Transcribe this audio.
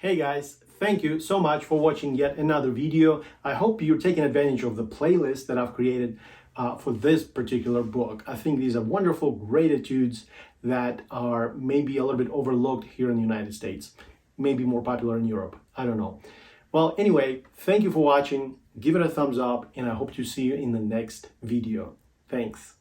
Hey guys, thank you so much for watching yet another video. I hope you're taking advantage of the playlist that I've created for this particular book. I think these are wonderful, great etudes that are maybe a little bit overlooked here in the United States, maybe more popular in Europe. I don't know. Well, anyway, thank you for watching. Give it a thumbs up, and I hope to see you in the next video. Thanks.